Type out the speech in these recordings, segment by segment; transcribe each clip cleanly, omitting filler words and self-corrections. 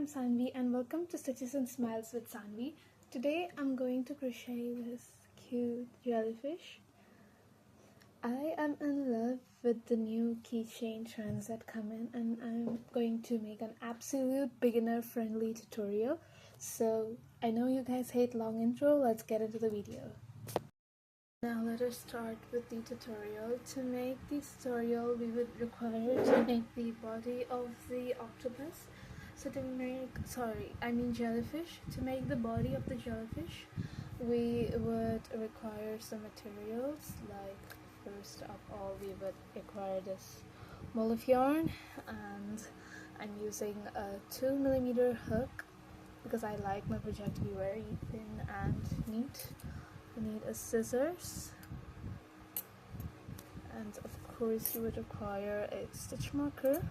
I'm Sanvi and welcome to Stitches and Smiles with Sanvi. Today I'm going to crochet this cute jellyfish. I am in love with the new keychain trends that come in, and I'm going to make an absolute beginner friendly tutorial. So I know you guys hate long intro, let's get into the video. Now let us start with the tutorial. To make the tutorial we would require to make the body of the octopus. So to make, jellyfish. To make the body of the jellyfish, we would require some materials. Like first of all, we would require this ball of yarn, and I'm using a 2mm hook because I like my project to be very thin and neat. We need a scissors, and of course you would require a stitch marker.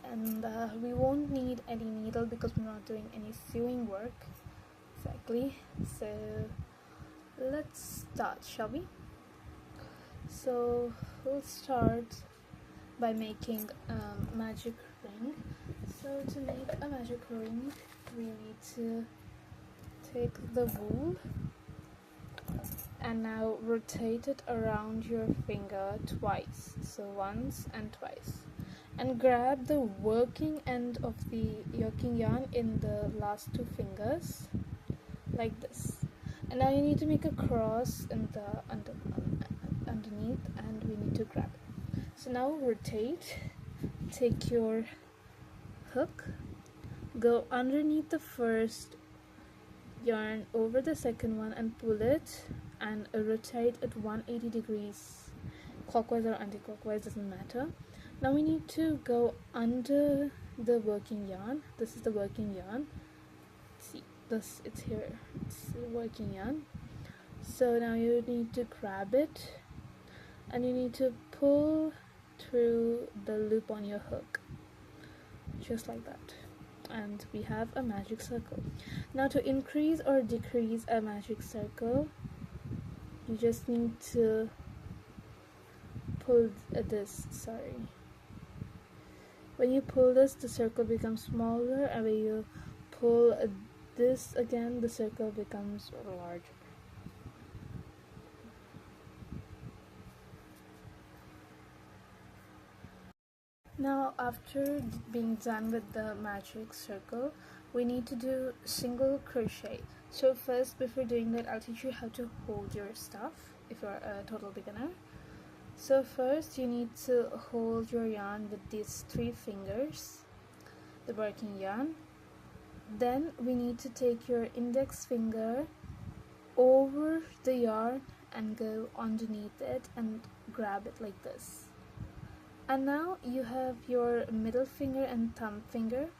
And we won't need any needle because we're not doing any sewing work exactly. So let's start, shall we? So we'll start by making a magic ring. So to make a magic ring, we need to take the wool and now rotate it around your finger twice. So once and twice. And grab the working end of the yoking yarn in the last two fingers like this. And now you need to make a cross in the underneath, and we need to grab it. So now rotate, take your hook, go underneath the first yarn over the second one and pull it and rotate at 180 degrees, clockwise or anti-clockwise, doesn't matter. Now we need to go under the working yarn. This is the working yarn. See, it's here. It's the working yarn. So now you need to grab it and you need to pull through the loop on your hook, just like that. And we have a magic circle. Now to increase or decrease a magic circle, you just need to pull this, when you pull this, the circle becomes smaller, and when you pull this again, the circle becomes larger. Now after being done with the magic circle, we need to do single crochet. So first, before doing that, I'll teach you how to hold your stuff if you're a total beginner. So first you need to hold your yarn with these 3 fingers, the working yarn. Then we need to take your index finger over the yarn and go underneath it and grab it like this. And now you have your middle finger and thumb finger.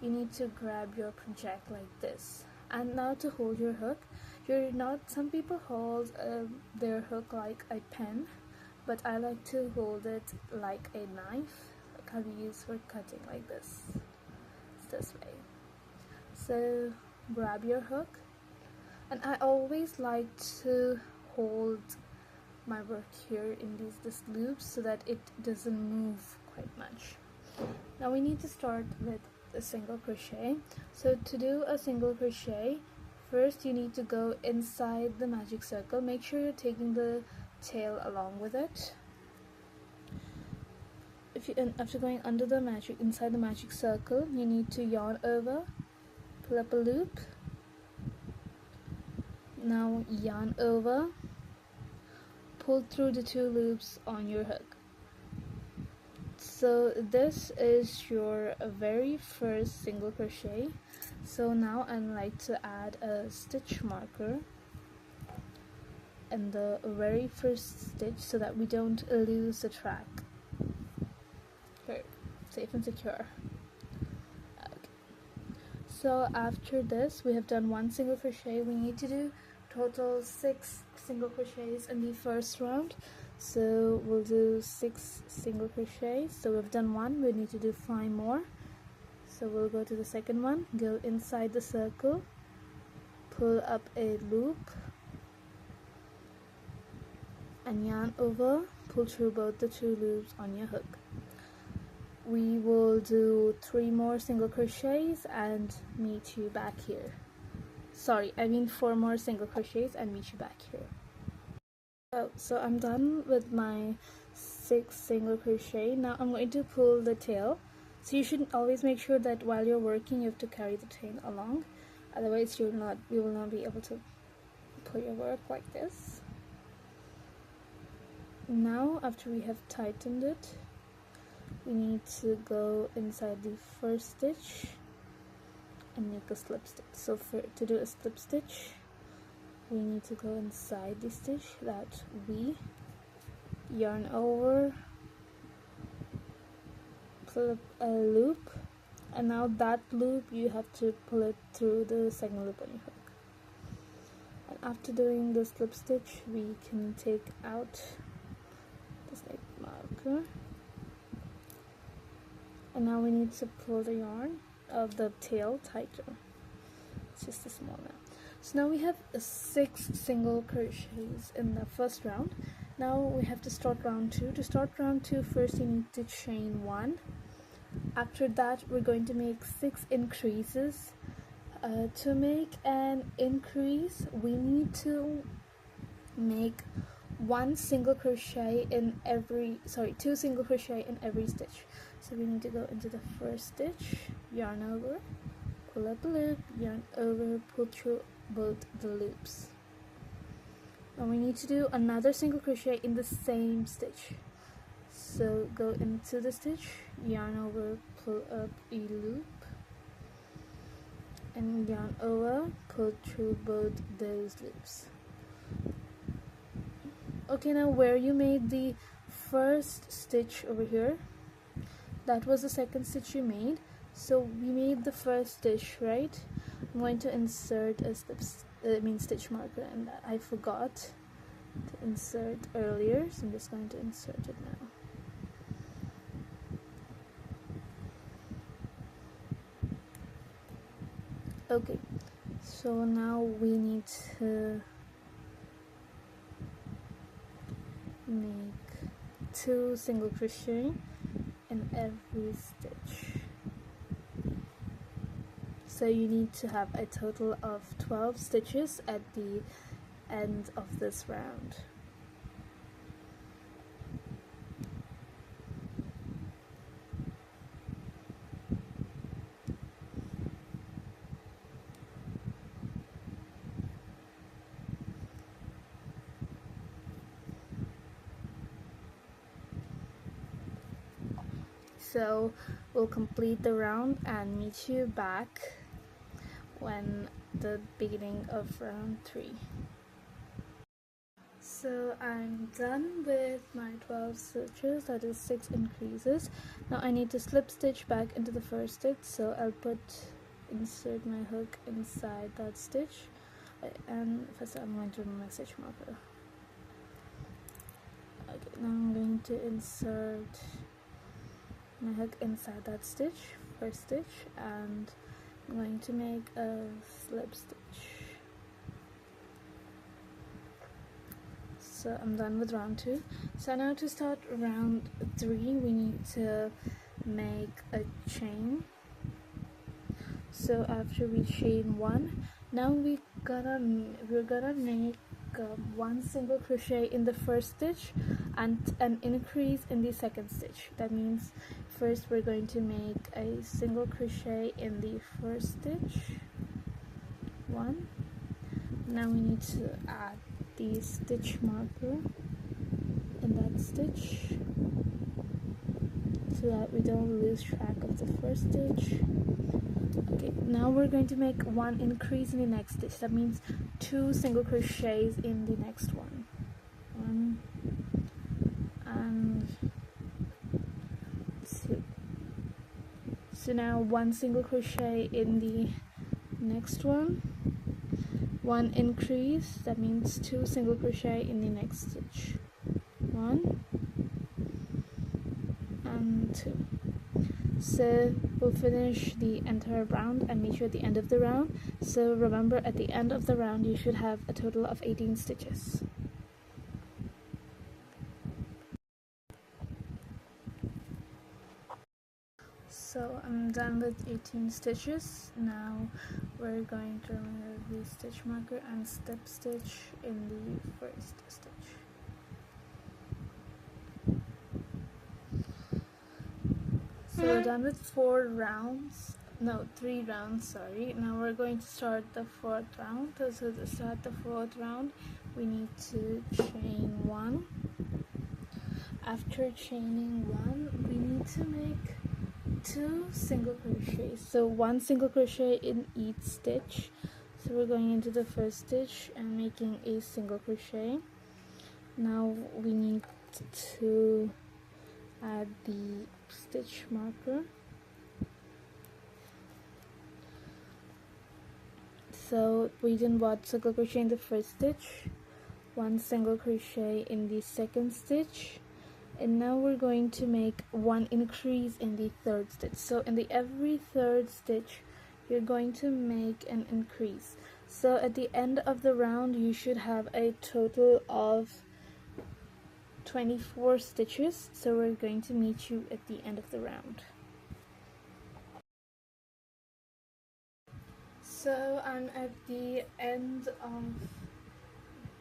You need to grab your project like this. And now to hold your hook, some people hold their hook like a pen, but I like to hold it like a knife, like how we use for cutting, like this. It's this way. So grab your hook, and I always like to hold my work here in these loops so that it doesn't move quite much. Now we need to start with a single crochet. So to do a single crochet, first you need to go inside the magic circle. Make sure you're taking the tail along with it. After going under the inside the magic circle, you need to yarn over, pull up a loop, now yarn over, pull through the 2 loops on your hook. So this is your very first single crochet. So now I'd like to add a stitch marker in the very first stitch so that we don't lose the track. Here, safe and secure. Okay. So after this, we have done 1 single crochet. We need to do total 6 single crochets in the first round. So we'll do 6 single crochets. So we've done 1, we need to do 5 more. So we'll go to the second one, go inside the circle, pull up a loop, and yarn over, pull through both the 2 loops on your hook. we will do 3 more single crochets and meet you back here. Sorry, I mean 4 more single crochets and meet you back here. So I'm done with my 6 single crochet. Now I'm going to pull the tail. So you should always make sure that while you're working you have to carry the tail along, otherwise you will not be able to pull your work like this. Now after we have tightened it, we need to go inside the first stitch and make a slip stitch. So to do a slip stitch, we need to go inside the stitch that we yarn over, pull up a loop, and now that loop you have to pull it through the second loop on your hook. And after doing the slip stitch, we can take out the snake marker, and now we need to pull the yarn of the tail tighter. It's just a small amount. So now we have 6 single crochets in the first round. Now we have to start round 2. To start round 2, first you need to chain 1. After that we're going to make 6 increases. To make an increase, we need to make 2 single crochet in every stitch. So we need to go into the first stitch, yarn over, pull up a loop, yarn over, pull through both the loops. Now we need to do another single crochet in the same stitch. So go into the stitch, yarn over, pull up a loop, and yarn over, pull through both those loops. Okay, now where you made the first stitch over here, that was the second stitch you made. So we made the first stitch, right? I'm going to insert a stitch marker, and that I forgot to insert earlier, so I'm just going to insert it now. Okay, so now we need to make 2 single crochet in every stitch. So you need to have a total of 12 stitches at the end of this round. So we'll complete the round and meet you back when the beginning of round 3. So I'm done with my 12 stitches, that is 6 increases. Now I need to slip stitch back into the first stitch, so I'll insert my hook inside that stitch, and first I'm going to remove my stitch marker. Okay, now I'm going to insert my hook inside that stitch, first stitch, and I'm going to make a slip stitch. So I'm done with round 2. So now to start round 3, we need to make a chain. So after we chain 1, now we're gonna make 1 single crochet in the first stitch and an increase in the second stitch. That means first we're going to make a single crochet in the first stitch, 1. Now we need to add the stitch marker in that stitch so that we don't lose track of the first stitch. Okay, now we're going to make 1 increase in the next stitch. That means 2 single crochets in the next one. 1 and 2. So now 1 single crochet in the next one, 1 increase, that means 2 single crochet in the next stitch, 1 and 2. So we'll finish the entire round and meet you at the end of the round. So remember, at the end of the round you should have a total of 18 stitches. So I'm done with 18 stitches. Now we're going to remove the stitch marker and step stitch in the first stitch. So we're done with 3 rounds, sorry. Now we're going to start the 4th round. So to start the 4th round, we need to chain 1. After chaining 1, we need to make 2 single crochets. So 1 single crochet in each stitch. So we're going into the first stitch and making a single crochet. Now we need to add the stitch marker. So we did 1 single crochet in the first stitch, 1 single crochet in the second stitch, and now we're going to make 1 increase in the 3rd stitch. So in every 3rd stitch you're going to make an increase. So at the end of the round you should have a total of 24 stitches. So we're going to meet you at the end of the round. So I'm at the end of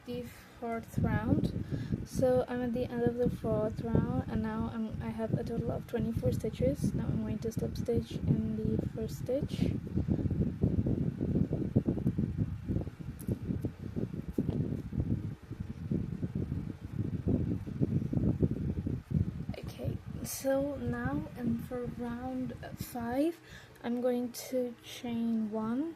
the 4th round. So I'm at the end of the 4th round, and now I have a total of 24 stitches. Now I'm going to slip stitch in the first stitch. Okay, so now and for round 5, I'm going to chain 1.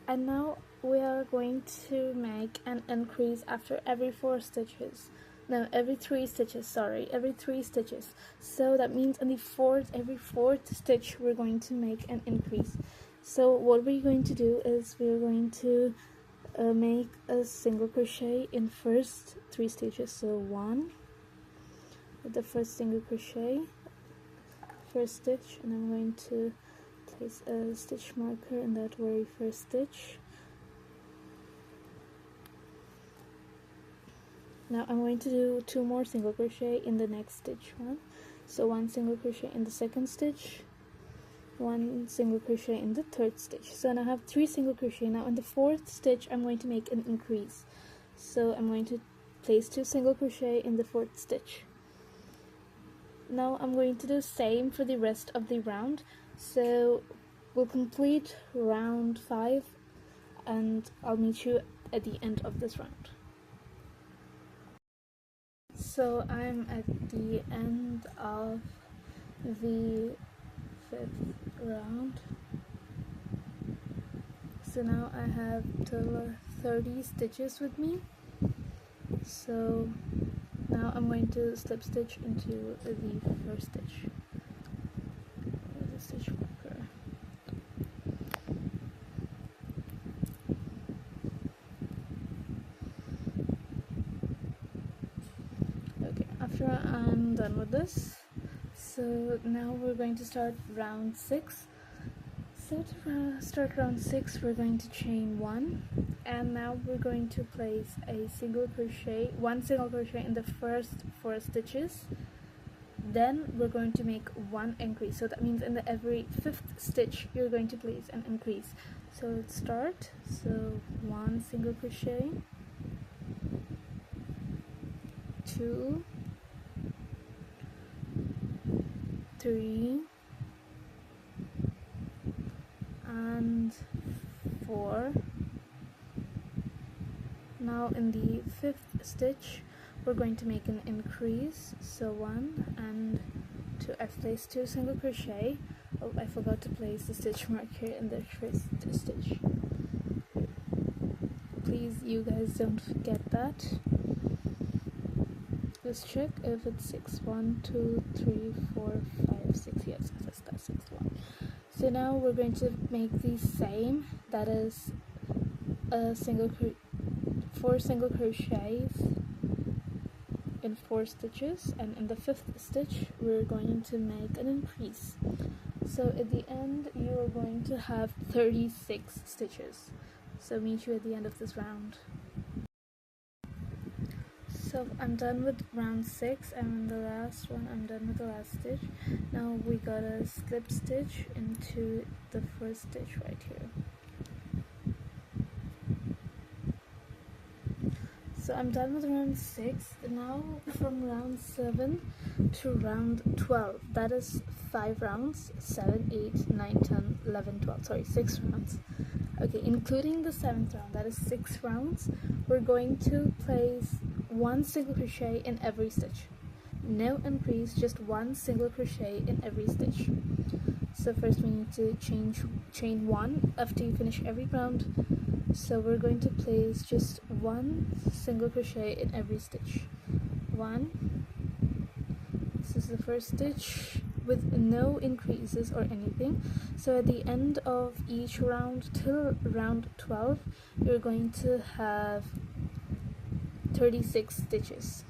And now we are going to make an increase after every 4 stitches. No, every 3 stitches, sorry, every 3 stitches. So that means in the every 4th stitch we're going to make an increase. So what we're going to do is we're going to make a single crochet in first 3 stitches. So 1 with the first single crochet, first stitch, and I'm going to place a stitch marker in that very first stitch. Now I'm going to do 2 more single crochet in the next stitch. So 1 single crochet in the second stitch, 1 single crochet in the 3rd stitch. So now I have 3 single crochet. Now in the 4th stitch I'm going to make an increase. So I'm going to place 2 single crochet in the 4th stitch. Now I'm going to do the same for the rest of the round. So we'll complete round 5 and I'll meet you at the end of this round. So I'm at the end of the 5th round. So now I have total 30 stitches with me. So now I'm going to slip stitch into the first stitch with a stitch marker. Okay, after I'm done with this, so now we're going to start round 6. So to start round 6, we're going to chain 1, and now we're going to place a single crochet, 1 single crochet in the first 4 stitches. Then we're going to make 1 increase. So that means in every 5th stitch you're going to place an increase. So let's start. So 1 single crochet, 2, 3, and 4. Now in the 5th stitch we're going to make an increase. So 1 and 2. I've placed 2 single crochet. Oh, I forgot to place the stitch marker in the first stitch. Please, you guys, don't forget that. Let's check if it's 6. 1, 2, 3, 4, 5, 6. Yes, that's 6. 1. So now we're going to make the same. That is a 4 single crochets in 4 stitches, and in the 5th stitch we're going to make an increase. So at the end you are going to have 36 stitches. So meet you at the end of this round. So I'm done with round 6, and in the last one I'm done with the last stitch. Now we gotta slip stitch into the first stitch right here. So I'm done with round 6. Now from round 7 to round 12, that is 5 rounds, 7, 8, 9, 10, 11, 12, sorry, 6 rounds. Okay, including the 7th round, that is 6 rounds, we're going to place 1 single crochet in every stitch. No increase, just 1 single crochet in every stitch. So first we need to chain 1 after you finish every round. So we're going to place just 1 single crochet in every stitch. 1. This is the first stitch with no increases or anything. So at the end of each round till round 12, you're going to have 36 stitches.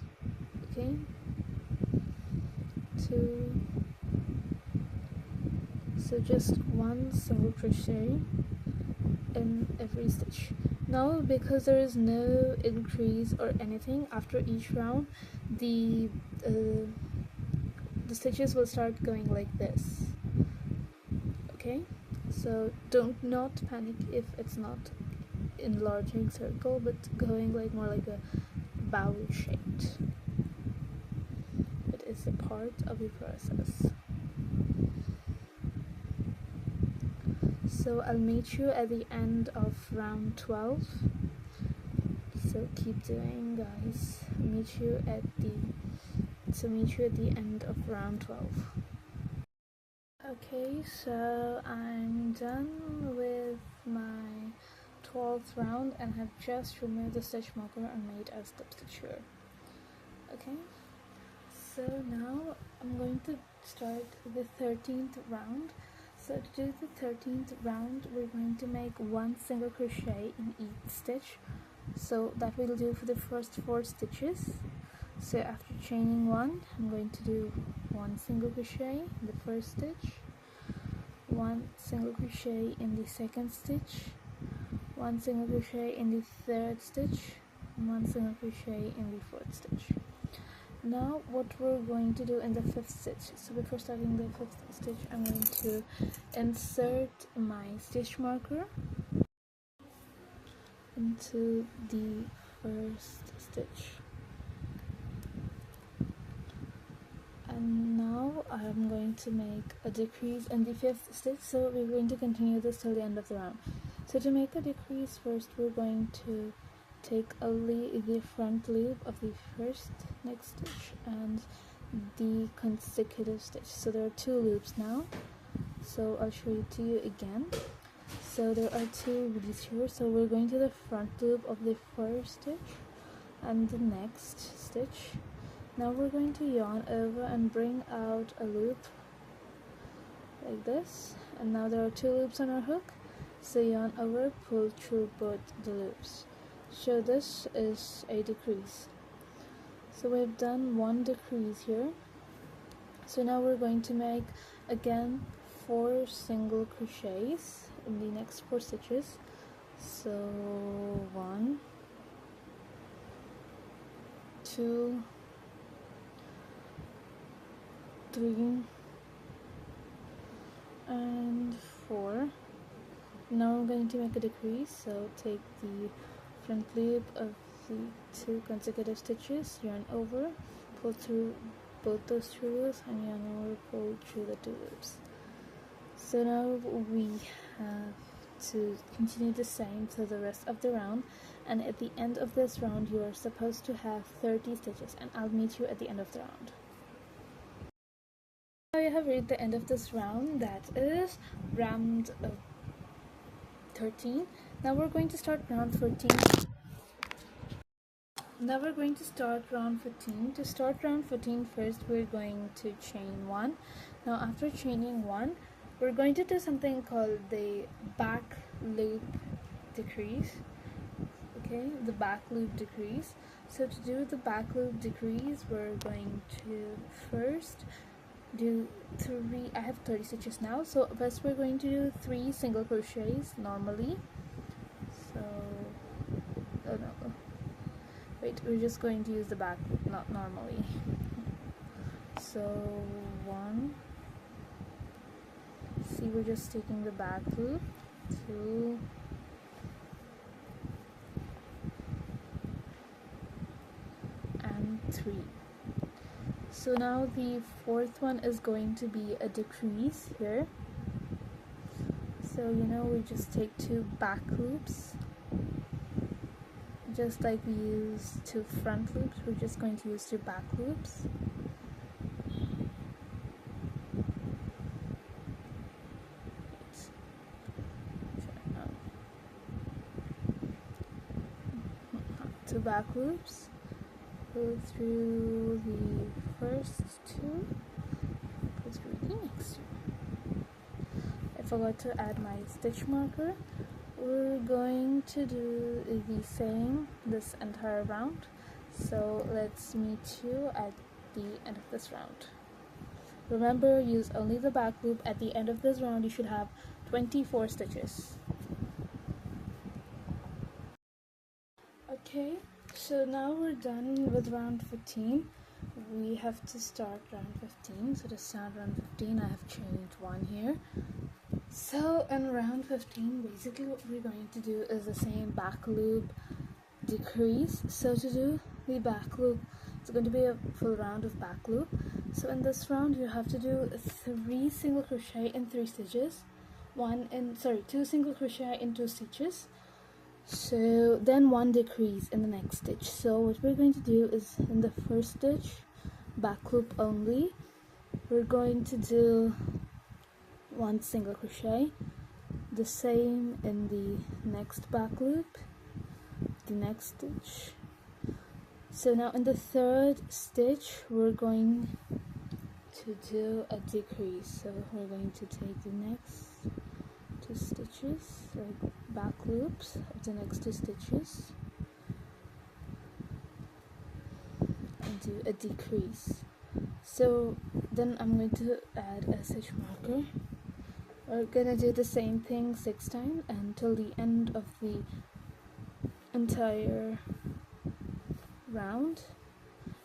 Okay, 2. So just 1 single crochet in every stitch. Now because there is no increase or anything after each round, the stitches will start going like this. Okay, so not panic if it's not enlarging circle, but going like more like a bowl shaped. It is a part of the process. So I'll meet you at the end of round 12. So keep doing, guys. Meet you at the end of round 12. Okay, so I'm done with my 12th round and have just removed the stitch marker and made a slip stitch here. Okay, so now I'm going to start the 13th round. So to do the 13th round, we're going to make 1 single crochet in each stitch. So that we'll do for the first 4 stitches. So after chaining 1, I'm going to do 1 single crochet in the first stitch, 1 single crochet in the second stitch, 1 single crochet in the third stitch, and 1 single crochet in the fourth stitch. Now what we're going to do in the 5th stitch. So before starting the 5th stitch, I'm going to insert my stitch marker into the first stitch. And now I'm going to make a decrease in the 5th stitch, so we're going to continue this till the end of the round. So to make a decrease, first we're going to take the front loop of the first next stitch and the consecutive stitch. So there are 2 loops now, so I'll show it to you again. So there are 2 loops here, so we're going to the front loop of the first stitch and the next stitch. Now we're going to yarn over and bring out a loop like this, and now there are 2 loops on our hook, so yarn over, pull through both the loops. So this is a decrease. So we've done 1 decrease here. So now we're going to make again 4 single crochets in the next 4 stitches. So 1, 2, 3, and 4. Now I'm going to make a decrease, so take the front loop of the 2 consecutive stitches, yarn over, pull through both those 2 loops, and yarn over, pull through the 2 loops. So now we have to continue the same for the rest of the round, and at the end of this round you are supposed to have 30 stitches, and I'll meet you at the end of the round. Now you have reached the end of this round, that is round 13. Now we're going to start round 14. Now we're going to start round 14. To start round 14, first we're going to chain 1. Now after chaining 1, we're going to do something called the back loop decrease. Okay, the back loop decrease. So to do the back loop decrease, we're going to first do 3. I have 30 stitches now, so first we're going to do 3 single crochets normally. So Wait, we're just going to use the back loop, not normally. So 1, see, we're just taking the back loop, 2, and 3. So now the fourth one is going to be a decrease here. So we just take 2 back loops, just like we used 2 front loops. We're just going to use 2 back loops. Two back loops, go through the first 2, go through the next 2. I forgot to add my stitch marker. We're going to do the same this entire round, so let's meet you at the end of this round. Remember, use only the back loop. At the end of this round you should have 24 stitches. Okay, so now we're done with round 15. We have to start round 15. So to start round 15, I have changed 1 here. So in round 15, basically what we're going to do is the same back loop decrease. So to do the back loop, it's going to be a full round of back loop. So in this round you have to do 3 single crochet in 3 stitches, 2 single crochet in 2 stitches. So then 1 decrease in the next stitch. So what we're going to do is in the first stitch, back loop only, we're going to do 1 single crochet, the same in the next back loop, the next stitch. So now in the third stitch we're going to do a decrease. So we're going to take the next 2 stitches, like back loops of the next 2 stitches, and do a decrease. So then I'm going to add a stitch marker. We're gonna do the same thing 6 times until the end of the entire round.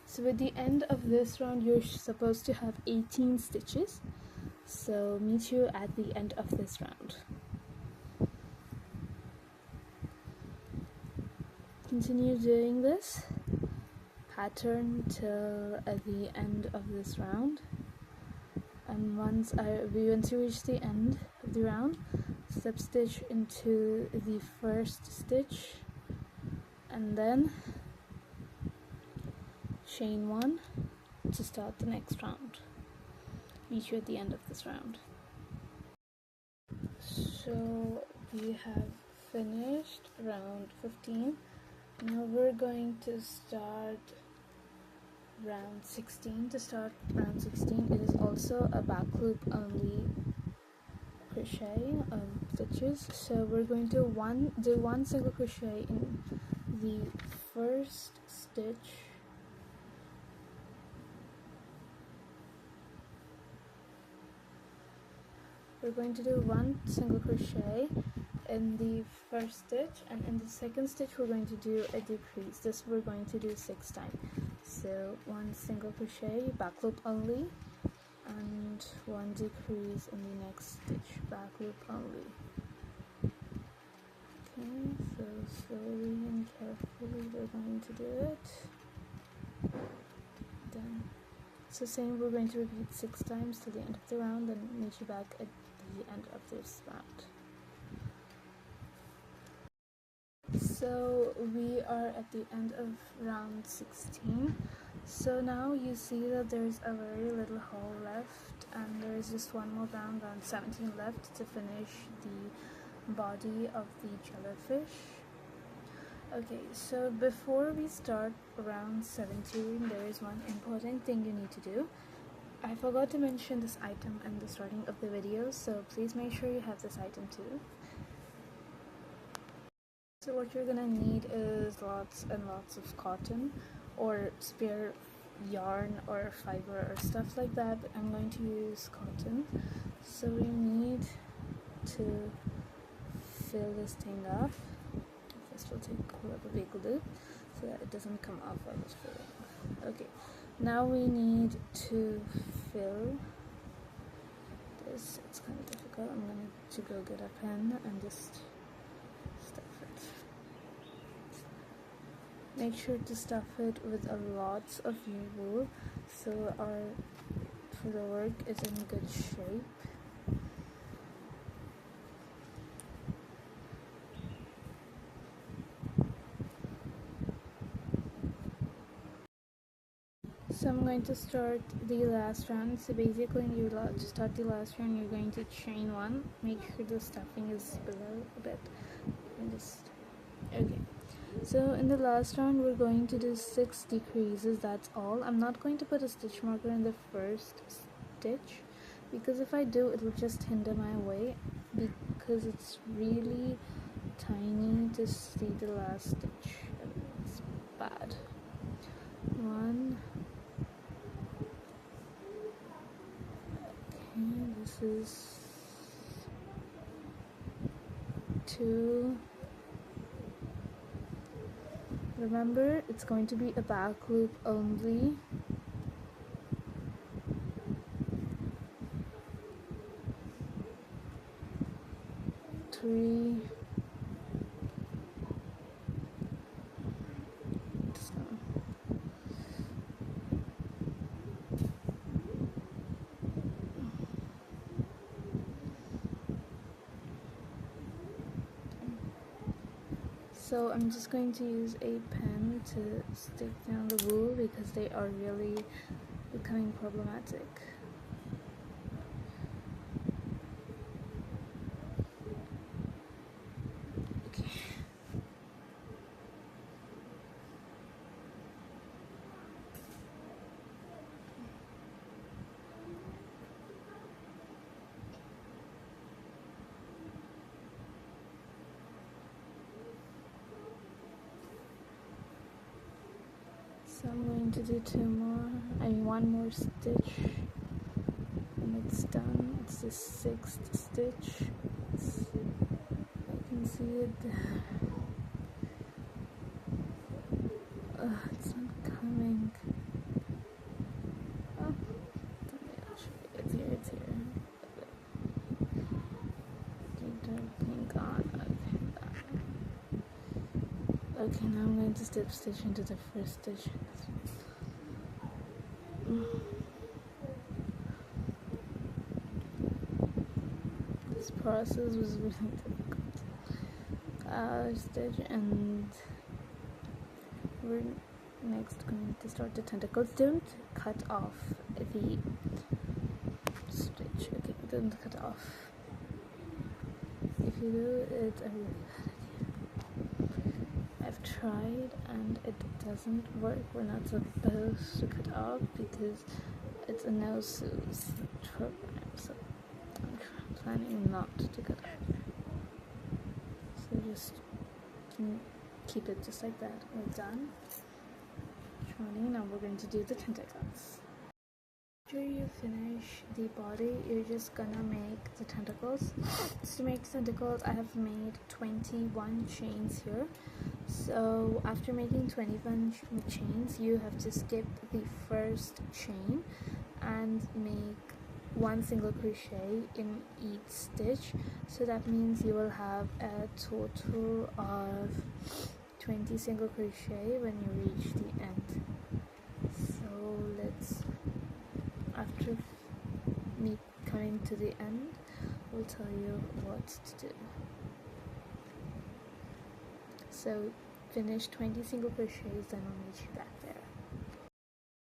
So at the end of this round you're supposed to have 18 stitches. So meet you at the end of this round. Continue doing this pattern till at the end of this round, and once you reach the end of the round, slip stitch into the first stitch and then chain 1 to start the next round. Meet you at the end of this round. So we have finished round 15. Now we're going to start round 16. To start round 16, it is also a back loop only crochet stitches. So we're going to do 1 single crochet in the first stitch, we're going to do 1 single crochet in the first stitch, and in the second stitch we're going to do a decrease. This we're going to do 6 times. So 1 single crochet, back loop only, and 1 decrease in the next stitch, back loop only. Okay, so slowly and carefully we're going to do it. Done. So same, we're going to repeat 6 times till the end of the round, and meet you back at the end of this round. So we are at the end of round 16. So now you see that there's a very little hole left, and there's just one more round 17 left to finish the body of the jellyfish. Okay, so before we start round 17, there is one important thing you need to do. I forgot to mention this item in the starting of the video, so please make sure you have this item too. So what you're gonna need is lots and lots of cotton or spare yarn or fiber or stuff like that, but I'm going to use cotton. So we need to fill this thing up. First we'll take a little big loop. so that it doesn't come off while it's filling. Okay, now we need to fill this. It's kind of difficult. I'm going to go get a pen and just stuff it. Make sure to stuff it with a lot of your wool so our filler work is in good shape. So I'm going to start the last round. So basically when you start the last round, you're going to chain one. Make sure the stuffing is below a bit. And just okay. So in the last round we're going to do 6 decreases, that's all. I'm not going to put a stitch marker in the first stitch because if I do, it will just hinder my way because it's really tiny to see the last stitch. It's bad. 1. Okay, this is 2. Remember, it's going to be a back loop only. 3. So I'm just going to use a pen to stick down the wool because they are really becoming problematic. Okay. So I'm going to do 1 more stitch and it's done. It's the 6th stitch. I can see it. It's not coming. Oh, it's here, it's here. Pink on. Okay, now I'm going to stitch into the first stitch. This process was really difficult. Stitch, and we're next going to start the tentacles. Don't cut off the stitch. Okay, don't cut off. If you do, it's a really bad idea. I've tried and it doesn't work. We're not supposed to cut off because it's a no-sews program, so I'm planning not to cut off. So just keep it just like that. We're done. Now we're going to do the tentacles. After you finish the body, you're just gonna make the tentacles. To make the tentacles, I have made 21 chains here. So after making 21 chains, you have to skip the first chain and make 1 single crochet in each stitch. So that means you will have a total of 20 single crochet when you reach the end. So after me coming to the end, we'll tell you what to do. So finish 20 single crochets, then I'll meet you back there.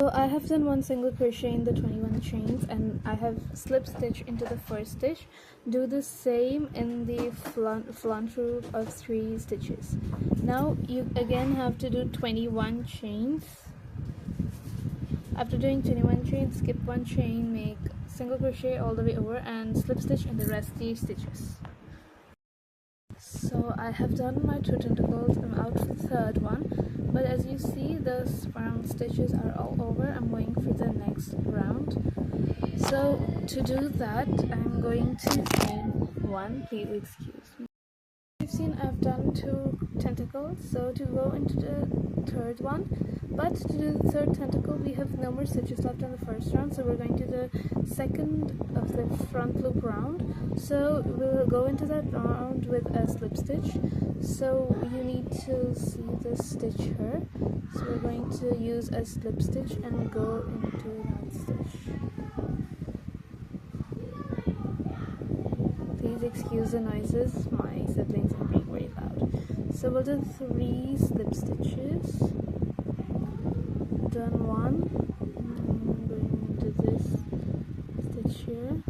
So I have done 1 single crochet in the 21 chains and I have slip stitched into the first stitch. Do the same in the front loop of 3 stitches. Now you again have to do 21 chains. After doing 21 chains, skip 1 chain, make single crochet all the way over and slip stitch in the rest of the stitches. So I have done my 2 tentacles. I'm out for the 3rd one, but as you see, those round stitches are all over. I'm going for the next round. So to do that, I'm going to chain 1. Please excuse me. You've seen I've done 2 tentacle, so to go into the third one, but to do the third tentacle we have no more stitches left on the first round, so we're going to the second of the front loop round. So we'll go into that round with a slip stitch, so you need to see this stitch here, so we're going to use a slip stitch and go into that stitch. Please excuse the noises, my siblings are being very loud. So we'll do 3 slip stitches, done one, I'm going into this stitch here,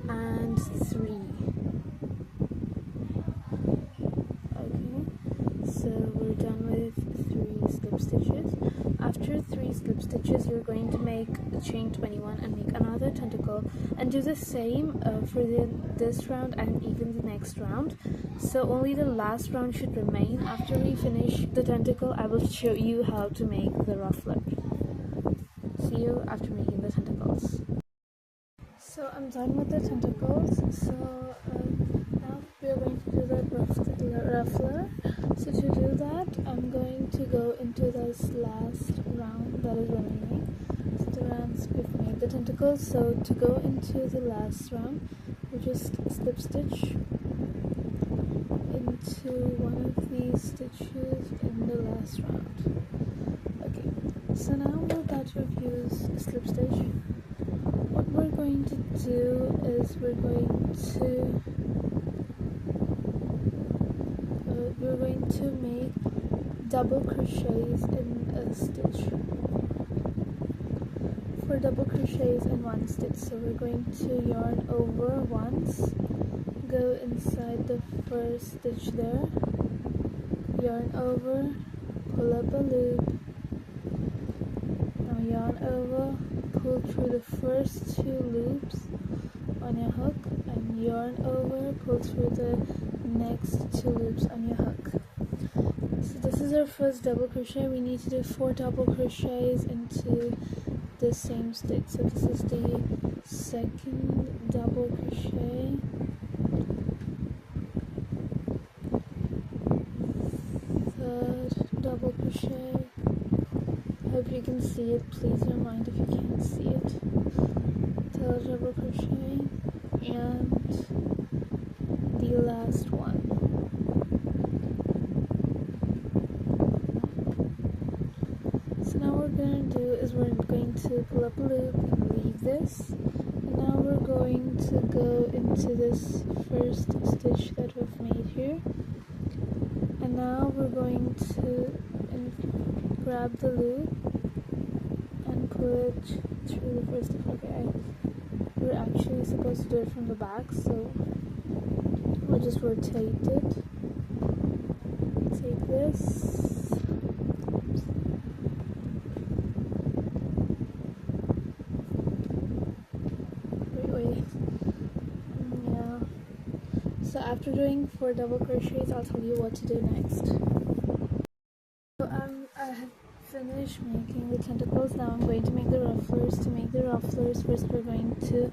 and 3. Okay, so we're done with 3 slip stitches. After 3 slip stitches, you're going to make a chain 21 and make another tentacle, and do the same for this round and even the next round. So only the last round should remain. After we finish the tentacle, I will show you how to make the ruffler. See you after making the tentacles. So I'm done with the tentacles, so now we're going to do the ruffler. So to do that, I'm going to go into this last round that is remaining. So the rounds we've made the tentacles, so to go into the last round, we just slip stitch into one of these stitches in the last round. Okay, so now we're about to use a slip stitch. What we're going to do is we're going to make double crochets in a stitch. For double crochets in one stitch, so we're going to yarn over once, go inside the first stitch there, yarn over, pull up a loop, now yarn over, pull through the first 2 loops on your hook, and yarn over, pull through the next 2 loops on your hook. So this is our first double crochet. We need to do 4 double crochets into the same stitch. So this is the second double crochet, third double crochet. I hope you can see it. Please don't mind if you can't see it. Third double crochet, and the last one. So now what we're going to do is we're going to pull up a loop and leave this. And now we're going to go into this first stitch that we've made here. And now we're going to grab the loop and pull it through the first stitch. Okay, we're actually supposed to do it from the back, so we'll just rotate it. Take this. Wait. Yeah. So after doing 4 double crochets, I'll tell you what to do next. So I have finished making the tentacles. Now I'm going to make the rufflers. To make the rufflers, first we're going to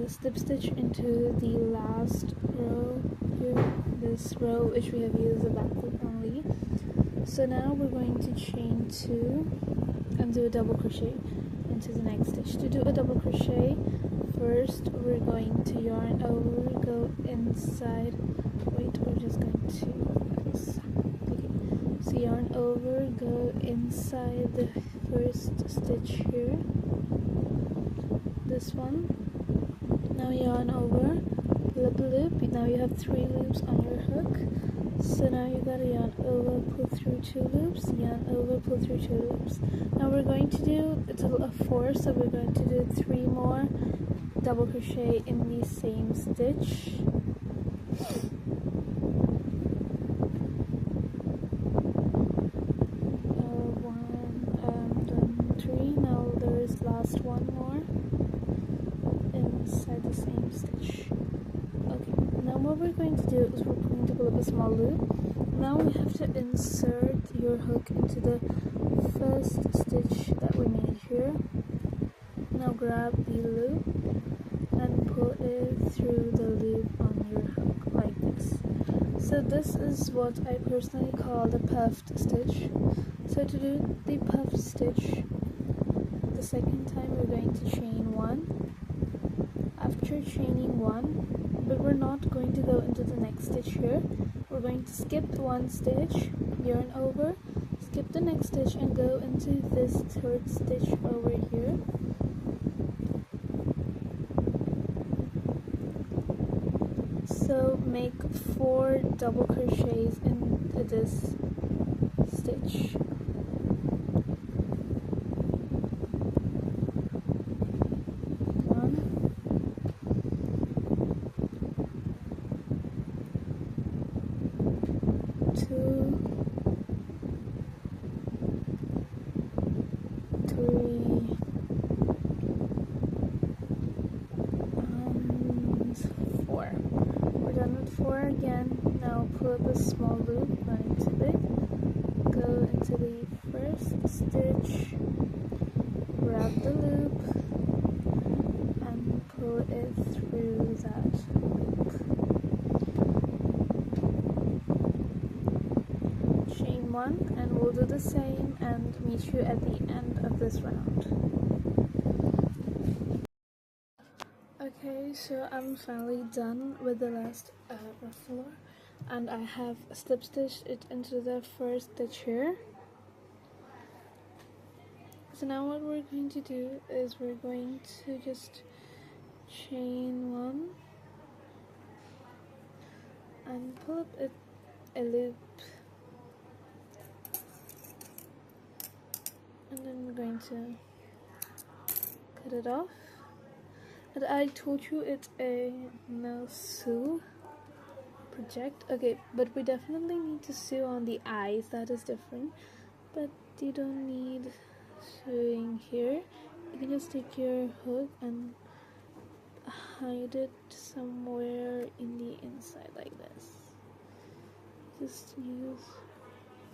slip stitch into the last row here, this row which we have used the back loop only. So now we're going to chain 2 and do a double crochet into the next stitch. To do a double crochet, first we're going to yarn over, go inside, wait, we're just going to okay, so yarn over, go inside the first stitch here, this one. Now yarn over, pull up a loop. Now you have 3 loops on your hook. So now you gotta yarn over, pull through 2 loops, yarn over, pull through 2 loops. Now we're going to do a total of 4, so we're going to do 3 more double crochet in the same stitch. Done 3. Now there's last 1 more inside the same stitch. Okay, now what we're going to do is we're going to pull up a small loop. Now we have to insert your hook into the first stitch that we made here. Now grab the loop and pull it through the loop on your hook like this. So this is what I personally call the puffed stitch. So to do the puffed stitch, the second time we're going to chain 1. After chaining 1, but we're not going to go into the next stitch here. We're going to skip 1 stitch, yarn over, skip the next stitch and go into this 3rd stitch over here. So make 4 double crochets into this stitch. 2, 3, and 4. We're done with 4 again. Now pull up a small loop, not too big. Go into the 1st stitch, grab the loop, and pull it through that loop. Chain 1, and we'll do the same and meet you at the end of this round. Okay, so I'm finally done with the last ruffler, and I have slip stitched it into the 1st stitch here. So now what we're going to do is we're going to just chain 1 and pull up a loop, and then we're going to cut it off. And I told you it's a no sew project. Okay, but we definitely need to sew on the eyes, that is different, but you don't need sewing here. You can just take your hook and hide it somewhere in the inside like this. Just use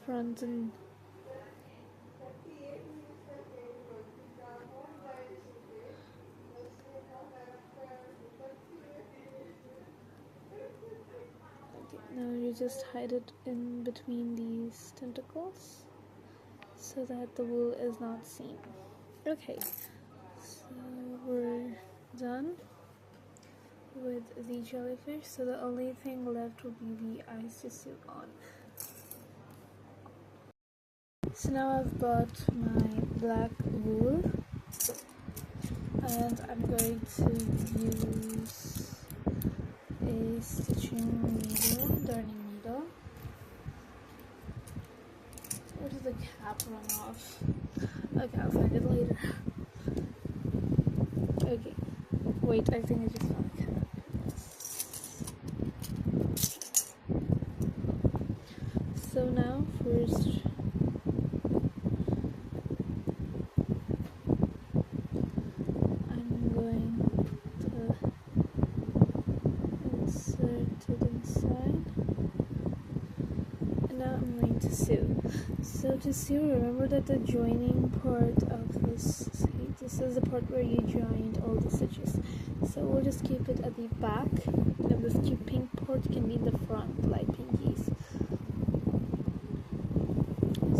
front and now you just hide it in between these tentacles so that the wool is not seen. Okay, so we're done with the jellyfish, so the only thing left will be the eyes to sew on. So now I've bought my black wool and I'm going to use a stitching needle, darning needle. Where did the cap run off? Okay, I'll find it later. Okay, wait, I think I just found the cap. So now first I'm going to insert it inside, and now I'm going to sew. So to sew, remember that the joining part of this is the part where you joined all the stitches. So we'll just keep it at the back, and this cute pink part can be in the front, like pinkies.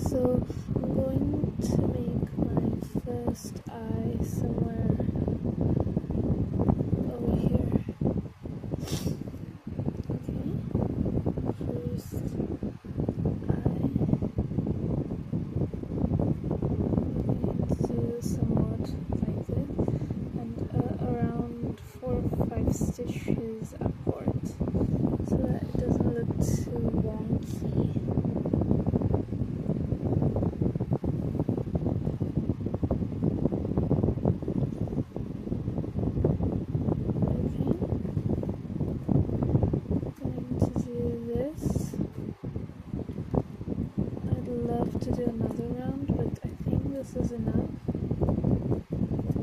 So I'm going to make my first eye somewhere over here. Okay, first eye. Do somewhat like this, and around 4 or 5 stitches upward, so that it doesn't look too wonky. To do another round, but I think this is enough.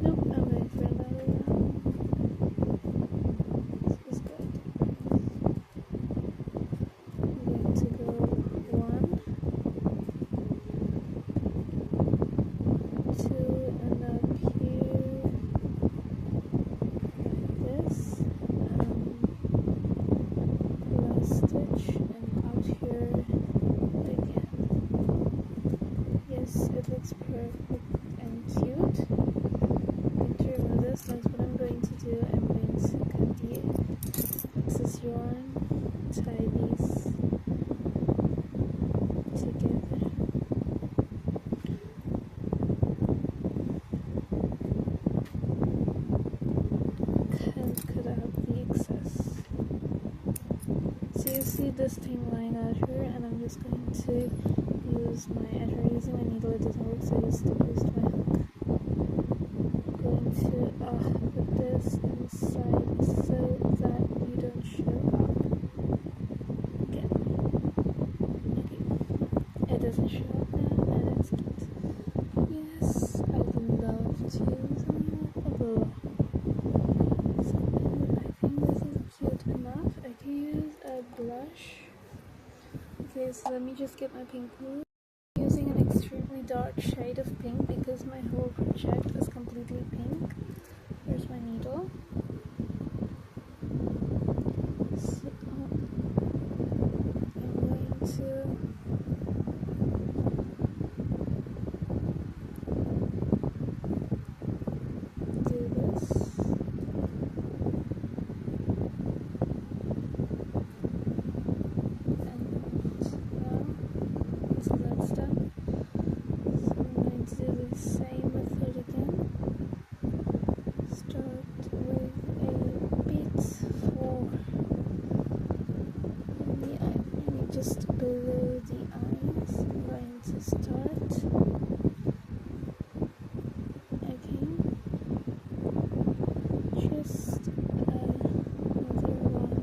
Nope, I'm ready for another round. This is good. I'm going to go 1, 2, and up here, see this thing lying out here, and I'm just going to use my, as we're using my needle, it doesn't work, so I just used my hook. I'm going to put this inside so that you don't show up. Okay. It doesn't show up now, and it's cute. Yes, I love to use a lot. So I think this is cute enough. I can use a blush. Okay, so let me just get my pink glue. I'm using an extremely dark shade of pink because my whole project is completely pink. Here's my needle. So I'm going to do this. Same method again. Start with a bit for the eye, maybe just below the eyes. I'm going to start. Okay, just another one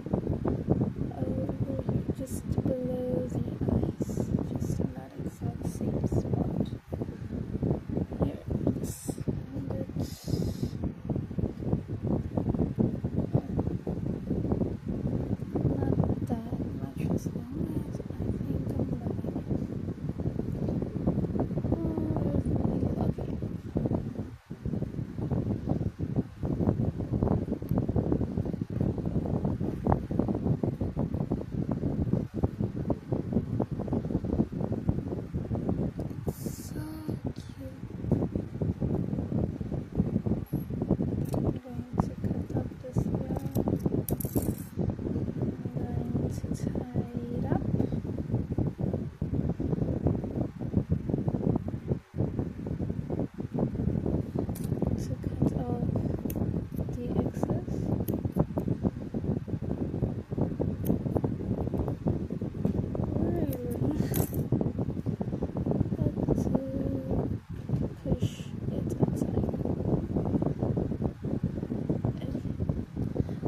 over here, just below the eyes, just in that exact same spot.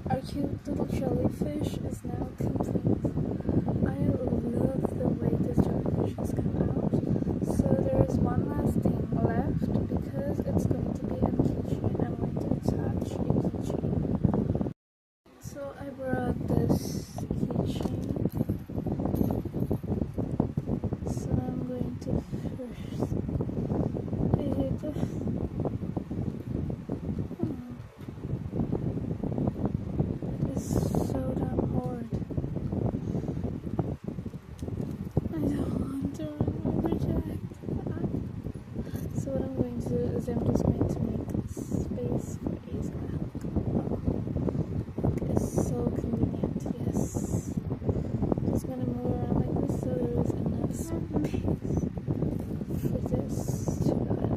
Our cute little jellyfish is now complete. I love the way this jellyfish has come out. So there is one last thing left because it's going to be a keychain. I'm going to attach a keychain. So I brought this keychain. So I'm going to first do this. So damn hard. I don't want to run my project. So what I'm going to do is I'm just going to make space for A's gonna help. It's so convenient, yes. Just gonna move around like this so there is enough space for this to go in.